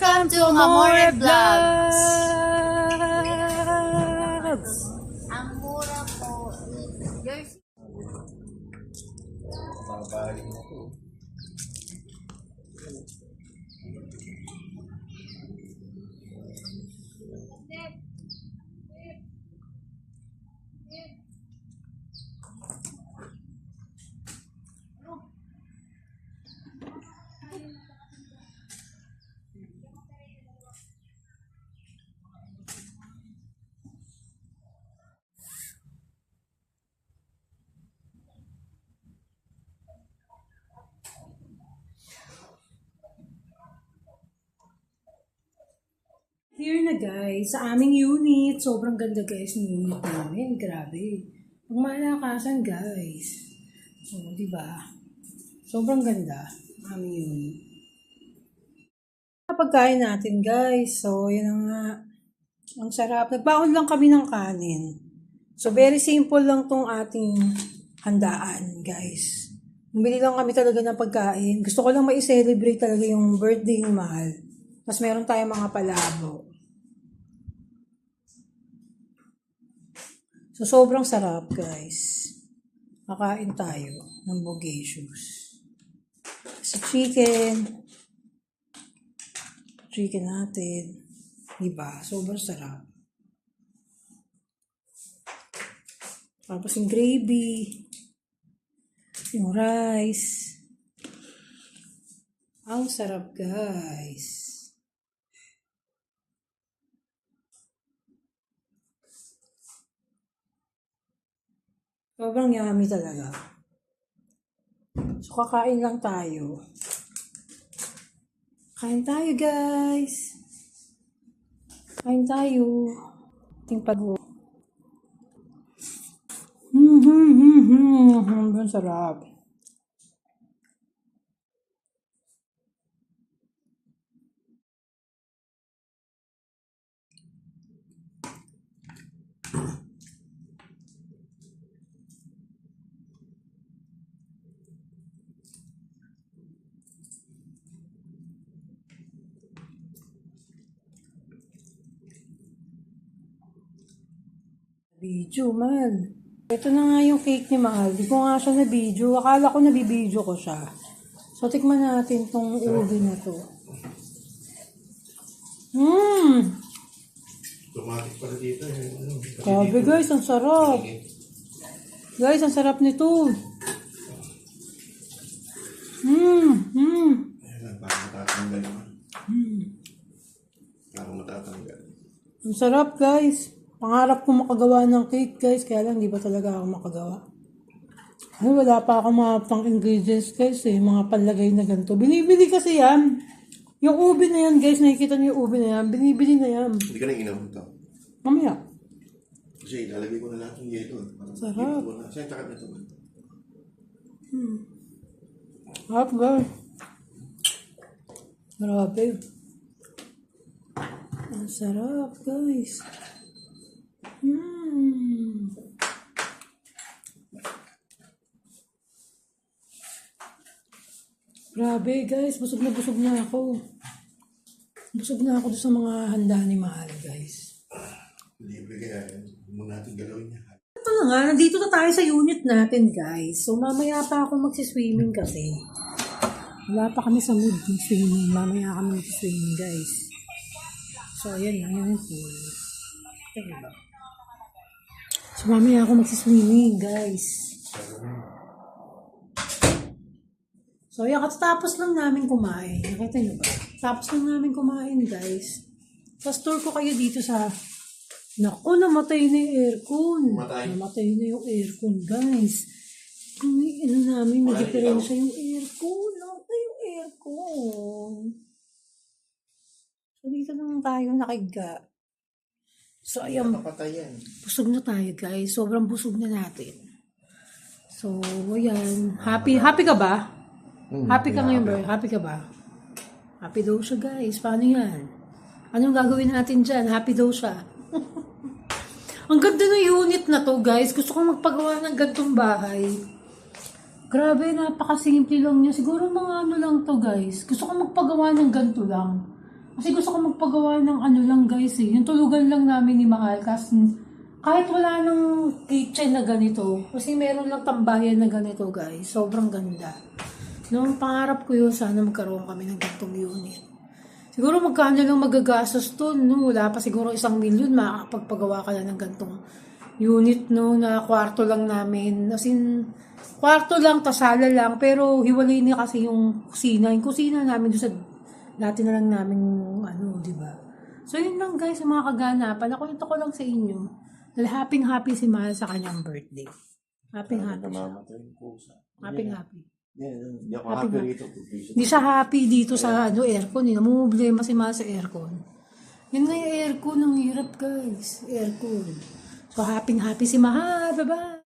Welcome to Amore Vlogs! Ang mura po, yours. Mabaling na po. Here na guys, sa aming unit. Sobrang ganda guys ng unit namin. Grabe. Ang malakasan guys. So, di ba? Sobrang ganda ang aming unit. Pagkain natin guys. So, yan ang nga. Ang sarap. Nagbaon lang kami ng kanin. So, very simple lang tong ating handaan guys. Bumili lang kami talaga ng pagkain. Gusto ko lang ma-celebrate talaga yung birthday ni Mahal. Tapos meron tayong mga palabo. So, sobrang sarap, guys. Makain tayo ng bogacious. Sa chicken. Chicken natin. Diba? Sobrang sarap. Tapos yung gravy. Yung rice. Ang sarap, guys. Sobrang yummy talaga. So, kakain lang tayo. Kain tayo, guys. Kain tayo. Ting pag-o. Ang sarap. Video, man. Ito na nga yung cake ni Mahal. Di ko nga siya na-video. Akala ko nabibideo ko siya. So, tikman natin tong ube na to. Automatic pala dito. Grabe guys, ang sarap. Guys, ang sarap nito. Ayan, parang matatanggal naman. Parang matatanggal. Ang sarap guys. Pangarap ko makagawa ng cake guys. Kaya lang, di ba talaga ako makagawa. Ay, wala pa akong mga pang-ingredients guys eh. Mga panlagay na ganito. Binibili kasi yan. Yung ube na yan guys. Nakikita niyo yung ube na yan. Binibili na yan. Hindi ka na inom ito. Mamaya. Kasi ilalagay ko na lahat yung yelo. Sarap. Saan tsaka na ito? Sarap guys. Grabe. Ang sarap guys. Grabe guys, busog na ako. Busog na ako sa mga handa ni Mahal guys. Libre kaya yan. Huwag mo natin galawin niya. Ito na nga, nandito na tayo sa unit natin guys. So mamaya pa ako magsiswimming kasi. Wala pa kami sa mood ng swimming. Mamaya kami magsiswimming guys. So ayan na, yung pool. Ito ba? So mamaya ako magsiswimming guys. So, yan, katapos lang namin kumain. Nakita nyo ba? Tapos lang namin kumain, guys. Tapos tour ko kayo dito sa... Naku, namatay na yung aircon. Namatay na yung aircon, guys. Ano namin, nag-diferensya yung aircon. Namatay yung aircon. So, dito naman tayo nakiga. So, ayan. Busog na tayo, guys. Sobrang busog na natin. So, ayan. Happy ka ba? Happy ka ngayon, bro? Happy ka ba? Happy daw siya, guys. Paano yan? Anong gagawin natin dyan? Happy daw siya. Ang ganda ng unit na to, guys. Gusto kong magpagawa ng gantong bahay. Grabe, napakasimple lang niya. Siguro mga ano lang to, guys. Gusto kong magpagawa ng ganto lang. Kasi gusto ko magpagawa ng ano lang guys eh. Yung tulugan lang namin ni Mahal. Kasi kahit wala nang kitchen na ganito. Kasi meron lang tambayan na ganito guys. Sobrang ganda. Noong pangarap ko yun, sana magkaroon kami ng ganitong unit. Siguro magkano lang magagastos to, no? Wala pa siguro 1 milyon, makakapagpagawa ka na ng ganitong unit, no? Na kwarto lang namin. As in, kwarto lang, tasala lang. Pero hiwalay niya kasi yung kusina. Yung kusina namin doon sa dati na lang namin, ano, di ba? So, yun lang guys, yung mga kaganapan. Nakwento ko lang sa inyo. Dahil happy si Mahal sa kanyang birthday. Happy siya. Namamatay yung pusa. Happy. Hindi ako Happy happy ba? rito. Hindi siya happy dito sa ano, aircon. Namumblema si Mahal sa aircon. Yun nga yung aircon. Ang hirap guys. Aircon. So, happy si Mahal. Bye-bye.